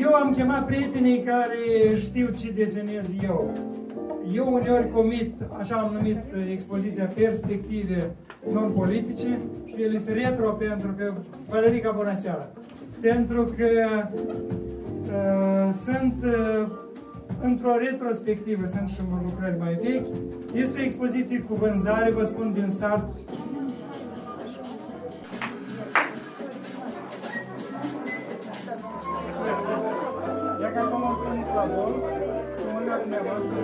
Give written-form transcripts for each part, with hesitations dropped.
Eu am chemat prietenii care știu ce desenez eu. Eu uneori comit, așa am numit expoziția, perspective non-politice și ele sunt retro pentru că, Valerica, bună seara, pentru că sunt într-o retrospectivă, sunt și lucrări mai vechi. Este o expoziție cu vânzare, vă spun din start. Ia că acum am prins la vol, comanda dumneavoastră.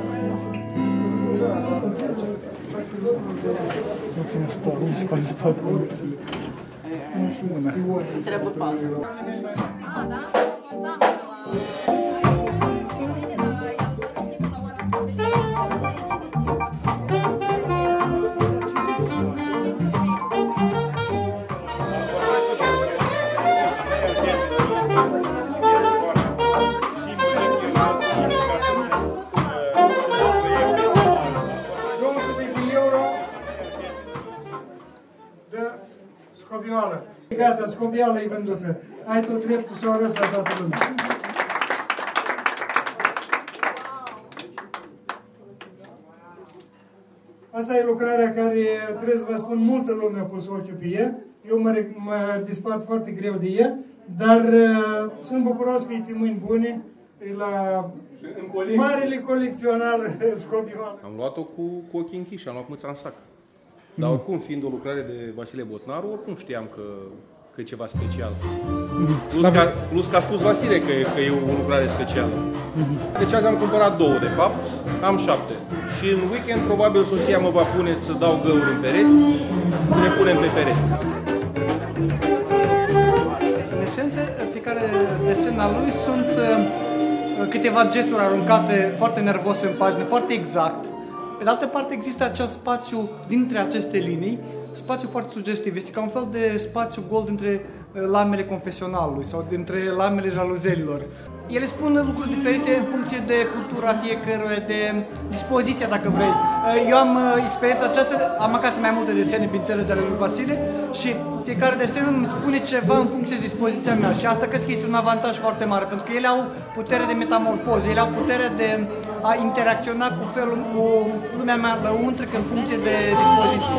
Trebuie pauză. Scobioală. Gata, scobioala e vândută. Ai tot dreptul să o arăți la toată lumea. Asta e lucrarea care, trebuie să vă spun, multă lume a pus ochiul pe ea. Eu mă dispart foarte greu de ea, dar sunt bucuros că e pe mâini bune, e la marele colecționar scobioală. Am luat-o cu ochii închiși, am luat mâța în sac. Dar oricum, fiind o lucrare de Vasile Botnaru, oricum știam că e ceva special. Plus că a spus Vasile că e o lucrare specială. Deci azi am cumpărat 2, de fapt, am 7. Și în weekend probabil soția mă va pune să dau găuri în pereți, să ne punem pe pereți. În esență, fiecare desen al lui sunt câteva gesturi aruncate foarte nervos în pagină, foarte exact. Pe de altă parte există acel spațiu dintre aceste linii, spațiu foarte sugestiv, este ca un fel de spațiu gol dintre lamele confesionalului sau dintre lamele jaluzelilor. Ele spun lucruri diferite în funcție de cultura fiecăruia, de dispoziția, dacă vrei. Eu am experiența aceasta, am acasă mai multe desene, bineînțeles, de ale lui Vasile și fiecare desen îmi spune ceva în funcție de dispoziția mea și asta cred că este un avantaj foarte mare, pentru că ele au putere de metamorfoză, ele au putere de a interacționa cu lumea mea lăuntrică în funcție de dispoziție.